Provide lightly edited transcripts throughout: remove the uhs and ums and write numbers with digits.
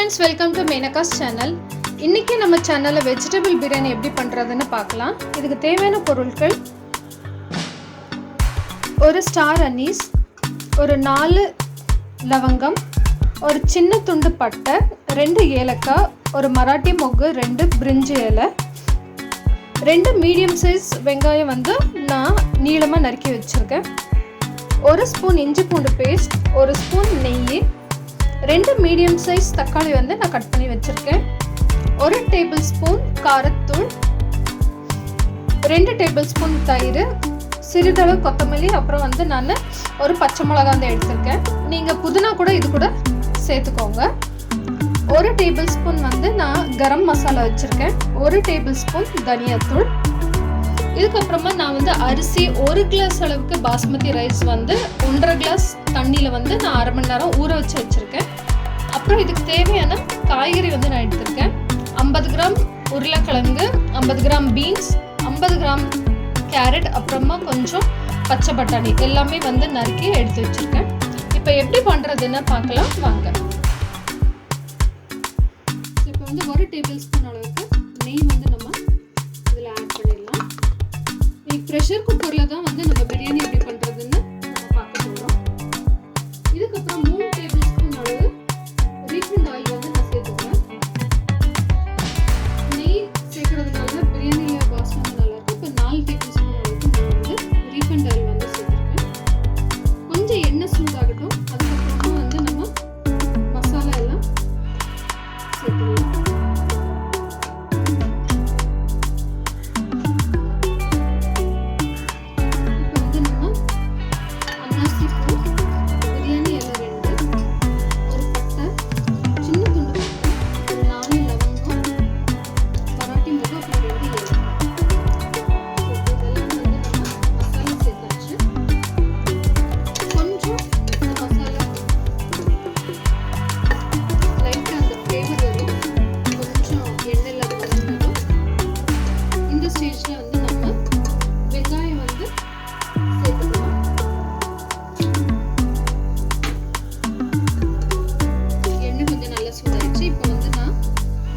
friends, welcome to Menaka's channel. இன்னைக்கு நம்ம சேனல்ல வெஜிடபிள் பிரியாணி எப்படி பண்றதுன்னு பார்க்கலாம். இதுக்கு தேவையான பொருட்கள் ஒரு ஸ்டார் அனீஸ், ஒரு 4 லவங்கம், ஒரு சின்ன துண்டு பட்டை, 2 ஏலக்காய், ஒரு மராட்டி மொக்கு, 2 பிரிஞ்சி இலை, 2 மீடியம் சைஸ் வெங்காயம் வந்து நான் நீளமா நறுக்கி வச்சிருக்கேன், 1 ஸ்பூன் இஞ்சி பூண்டு பேஸ்ட், 1 ஸ்பூன் நெய், 2 மீடியம் சைஸ் தக்காளி வந்து நான் கட் பண்ணி வச்சிருக்கேன், 1 டேபிள் ஸ்பூன் காரத்தூள், 2 டேபிள் ஸ்பூன் தயிர், சிறிதளவு கொத்தமல்லி, அப்புறம் வந்து நான் ஒரு பச்சை மிளகாய் வந்து எடுத்திருக்கேன். நீங்கள் புதினா கூட இது கூட சேர்த்துக்கோங்க. 1 டேபிள் ஸ்பூன் வந்து நான் கரம் மசாலா வச்சுருக்கேன், 1 டேபிள் ஸ்பூன் தனியாத்தூள். இதுக்கப்புறமா நான் வந்து அரிசி 1 கிளாஸ் அளவுக்கு பாஸ்மதி ரைஸ் வந்து 1.5 கிளாஸ் தண்ணியில் வந்து நான் அரை மணி நேரம் ஊற வச்சு வச்சுருக்கேன். அப்புறம் இதுக்கு தேவையான காய்கறி வந்து நான் எடுத்திருக்கேன். 50 கிராம் உருளைக்கிழங்கு, 50 கிராம் பீன்ஸ், 50 கிராம் கேரட், அப்புறமா கொஞ்சம் பச்சை பட்டாணி எல்லாமே வந்து நறுக்கி எடுத்து வச்சுருக்கேன். இப்போ எப்படி பண்ணுறதுன்னு பார்க்கலாம் வாங்க. இப்போ வந்து 1 டேபிள் ஸ்பூன் அளவுக்கு நெய் வந்து நம்ம இதில் ஆட் பண்ணிடலாம். ப்ரெஷர் குக்கரில் தான் வந்து நம்ம பிரியாணி எப்படி பண்ணுறதுன்னு நம்ம பார்க்க போகிறோம். இதுக்கப்புறம் 3 டேபிள் ஸ்பூன் அளவு ரீஃபைண்ட் ஆயில் வந்து நான் சேர்த்துக்கிறேன். நெய் சேர்க்கறதுனால பிரியாணியில் வாசனை நல்லாயிருக்கும். இப்போ 4 டேபிள் ஸ்பூன் அளவுக்கு நான் வந்து ரீஃபைண்ட் ஆயில் வந்து சேர்த்துருக்கேன். கொஞ்சம் எண்ணெய் சூடாகட்டும். அதுக்கப்புறமா வந்து நம்ம மசாலா எல்லாம் சேர்த்துக்கலாம்.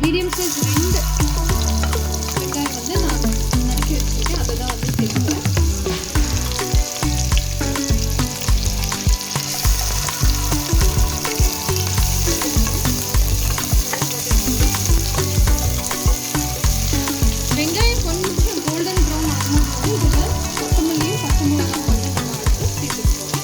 மீடியம் சைஸ் 2 வெங்காயம் வந்து நான் நறுக்கி வச்சுருக்கேன், அதை தான் வந்து சேர்த்துக்கிறேன். வெங்காயம் கொஞ்சம் கோல்டன் ப்ரௌன் ஆகும்போது இதில் கொத்தமல்லியும் பச்சை மிளகாய் வந்து நம்ம அடுத்து சேர்த்துக்கிறோம்.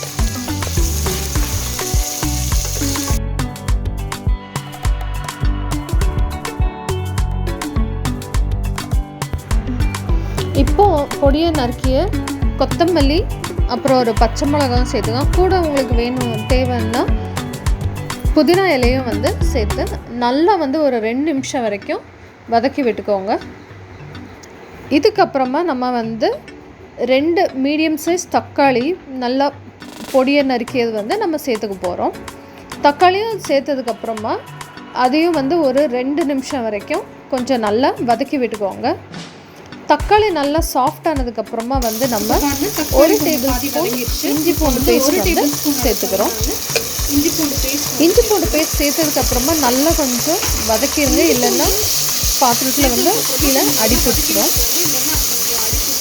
இப்போது பொடியை நறுக்கிய கொத்தமல்லி அப்புறம் ஒரு பச்சை மிளகாயும் சேர்த்துக்கலாம். கூட உங்களுக்கு வேணும் தேவைன்னா புதினா இலையும் வந்து சேர்த்து நல்லா வந்து ஒரு 2 நிமிஷம் வரைக்கும் வதக்கி விட்டுக்கோங்க. இதுக்கப்புறமா நம்ம வந்து 2 மீடியம் சைஸ் தக்காளி நல்லா பொடியை நறுக்கியது வந்து நம்ம சேர்த்துக்க போகிறோம். தக்காளியும் சேர்த்ததுக்கப்புறமா அதையும் வந்து ஒரு 2 நிமிஷம் வரைக்கும் கொஞ்சம் நல்லா வதக்கி விட்டுக்கோங்க. தக்காளி நல்லா சாஃப்ட் ஆனதுக்கப்புறமா வந்து நம்ம 1 டேபிள் ஸ்பூன் இஞ்சி பூண்டு பேஸ்ட் வந்து சேர்த்துக்கிறோம். இஞ்சி பூண்டு பேஸ்ட் சேர்த்ததுக்கப்புறமா நல்லா கொஞ்சம் வதக்கிடுங்க, இல்லைன்னா பாத்திரத்தில் வந்து கீழே அடிப்பிடிச்சிடும்.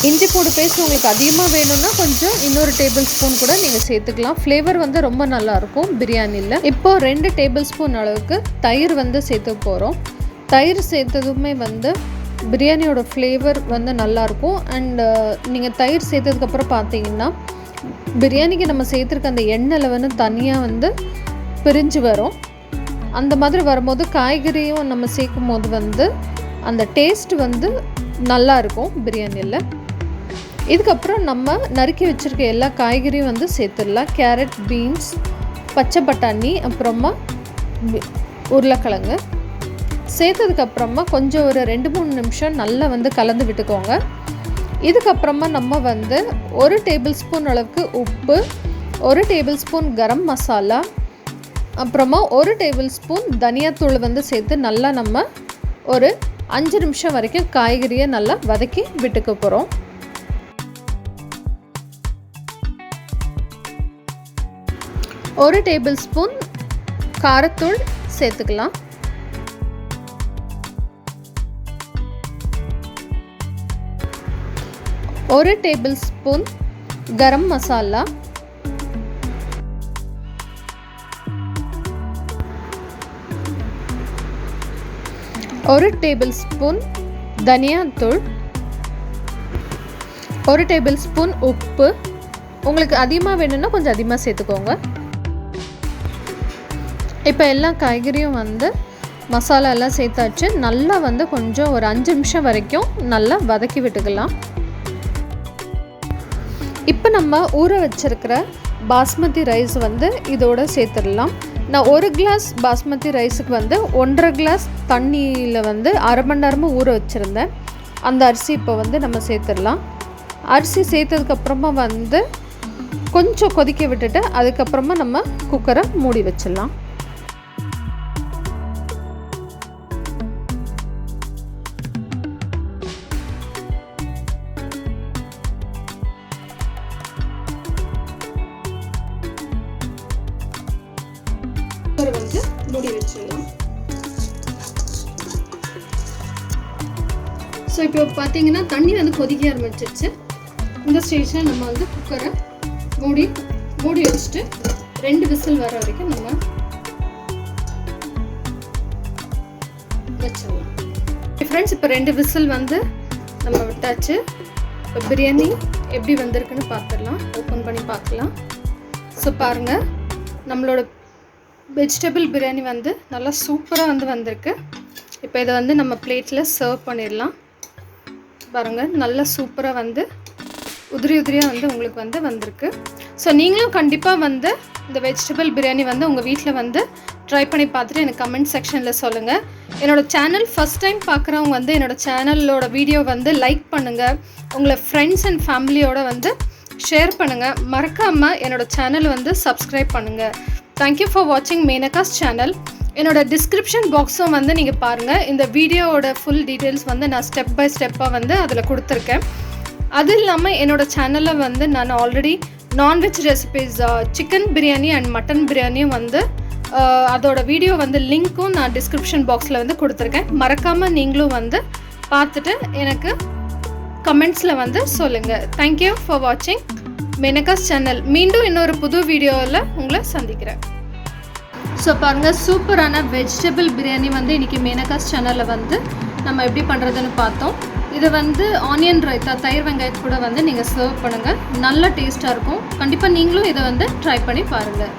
இஞ்சி பூண்டு பேஸ்ட் உங்களுக்கு அதிகமாக வேணும்னா கொஞ்சம் இன்னொரு டேபிள் ஸ்பூன் கூட நீங்கள் சேர்த்துக்கலாம். ஃப்ளேவர் வந்து ரொம்ப நல்லாயிருக்கும் பிரியாணியில். இப்போது 2 டேபிள் ஸ்பூன் அளவுக்கு தயிர் வந்து சேர்த்து போகிறோம். தயிர் சேர்த்ததுமே வந்து பிரியாணியோட ஃப்ளேவர் வந்து நல்லாயிருக்கும். அண்டு நீங்கள் தயிர் சேர்த்ததுக்கப்புறம் பார்த்தீங்கன்னா பிரியாணிக்கு நம்ம சேர்த்துருக்க அந்த எண்ணெயில் வந்து தனியாக வந்து பிரிஞ்சு வரும். அந்த மாதிரி வரும்போது காய்கறியும் நம்ம சேர்க்கும் போது வந்து அந்த டேஸ்ட் வந்து நல்லாயிருக்கும் பிரியாணியில். இதுக்கப்புறம் நம்ம நறுக்கி வச்சுருக்க எல்லா காய்கறியும் வந்து சேர்த்துடலாம். கேரட், பீன்ஸ், பச்சை பட்டாணி, அப்புறமா உருளைக்கிழங்கு சேர்த்ததுக்கப்புறமா கொஞ்சம் ஒரு 2-3 நிமிஷம் நல்லா வந்து கலந்து விட்டுக்கோங்க. இதுக்கப்புறமா நம்ம வந்து 1 டேபிள் ஸ்பூன் அளவுக்கு உப்பு, 1 டேபிள் ஸ்பூன் கரம் மசாலா, அப்புறமா 1 டேபிள் ஸ்பூன் தனியாத்தூள் வந்து சேர்த்து நல்லா நம்ம ஒரு 5 நிமிஷம் வரைக்கும் காய்கறியை நல்லா வதக்கி விட்டுக்க போகிறோம். 1 டேபிள் ஸ்பூன் காரத்தூள் சேர்த்துக்கலாம். 1 table spoon garam masala, 1 table spoon தனியாத்தூள், 1 டேபிள் ஸ்பூன் உப்பு. உங்களுக்கு அதிகமாக வேணும்னா கொஞ்சம் அதிகமாக சேர்த்துக்கோங்க. இப்போ எல்லா காய்கறியும் வந்து மசாலா எல்லாம் சேர்த்தாச்சு. நல்லா வந்து கொஞ்சம் ஒரு 5 நிமிஷம் வரைக்கும் நல்லா வதக்கி விட்டுக்கலாம். இப்போ நம்ம ஊற வச்சிருக்கிற பாஸ்மதி ரைஸ் வந்து இதோட சேர்த்துடலாம். நான் 1 கிளாஸ் பாஸ்மதி ரைஸுக்கு வந்து 1.5 கிளாஸ் தண்ணியில் வந்து அரை மணி நேரமாக ஊற வச்சுருந்தேன். அந்த அரிசி இப்போ வந்து நம்ம சேர்த்துடலாம். அரிசி சேர்த்ததுக்கப்புறமா வந்து கொஞ்சம் கொதிக்க விட்டுட்டு அதுக்கப்புறமா நம்ம குக்கரை மூடி வச்சிடலாம். வந்து மூடி வச்சிடலாம். ஸோ இப்போ பார்த்தீங்கன்னா தண்ணி வந்து கொதிக்க ஆரம்பிச்சிருச்சு. இந்த ஸ்டேஜில் நம்ம வந்து குக்கரை மூடி வச்சுட்டு 2 விசில் வர வரைக்கும் நம்ம வச்சிடலாம். ஃப்ரெண்ட்ஸ், இப்போ 2 விசில் வந்து நம்ம விட்டாச்சு. இப்போ பிரியாணி எப்படி வந்திருக்குன்னு பார்த்துடலாம். ஓப்பன் பண்ணி பார்க்கலாம். ஸோ பாருங்கள், நம்மளோட வெஜிடபிள் பிரியாணி வந்து நல்லா சூப்பராக வந்து வந்திருக்கு. இப்போ இதை வந்து நம்ம பிளேட்டில் சர்வ் பண்ணிடலாம். பாருங்கள், நல்லா சூப்பராக வந்து உதிரியாக வந்து உங்களுக்கு வந்து வந்திருக்கு. ஸோ நீங்களும் கண்டிப்பாக வந்து இந்த வெஜிடபிள் பிரியாணி வந்து உங்கள் வீட்டில் வந்து ட்ரை பண்ணி பார்த்துட்டு எனக்கு கமெண்ட் செக்ஷனில் சொல்லுங்கள். என்னோடய சேனல் ஃபஸ்ட் டைம் பார்க்குறவங்க வந்து என்னோடய சேனலோட வீடியோ வந்து லைக் பண்ணுங்கள். உங்களை ஃப்ரெண்ட்ஸ் அண்ட் ஃபேமிலியோடு வந்து ஷேர் பண்ணுங்கள். மறக்காமல் என்னோடய சேனல் வந்து சப்ஸ்கிரைப் பண்ணுங்கள். தேங்க்யூ ஃபார் வாட்சிங் மேனகாஸ் சேனல். என்னோடய டிஸ்கிரிப்ஷன் பாக்ஸும் வந்து நீங்கள் பாருங்கள். இந்த வீடியோவோட ஃபுல் டீட்டெயில்ஸ் வந்து நான் ஸ்டெப் பை ஸ்டெப்பாக வந்து அதில் கொடுத்துருக்கேன். அது இல்லாமல் என்னோடய சேனலில் வந்து நான் already non veg recipes chicken biryani and mutton பிரியாணியும் வந்து அதோட வீடியோ வந்து லிங்க்கும் நான் டிஸ்கிரிப்ஷன் பாக்ஸில் வந்து கொடுத்துருக்கேன். மறக்காமல் நீங்களும் வந்து பார்த்துட்டு எனக்கு கமெண்ட்ஸில் வந்து சொல்லுங்கள். தேங்க்யூ ஃபார் வாட்சிங் மேனகாஸ் சேனல். மீண்டும் இன்னொரு புது வீடியோவில் உங்களை சந்திக்கிறேன். ஸோ பாருங்கள், சூப்பரான வெஜிடபிள் பிரியாணி வந்து இன்றைக்கி மேனகாஸ் சேனலில் வந்து நம்ம எப்படி பண்ணுறதுன்னு பார்த்தோம். இதை வந்து ஆனியன் ரைத்தா, தயிர் வெங்காயத்து கூட வந்து நீங்கள் சர்வ் பண்ணுங்கள். நல்ல டேஸ்ட்டாக இருக்கும். கண்டிப்பாக நீங்களும் இதை வந்து ட்ரை பண்ணி பாருங்கள்.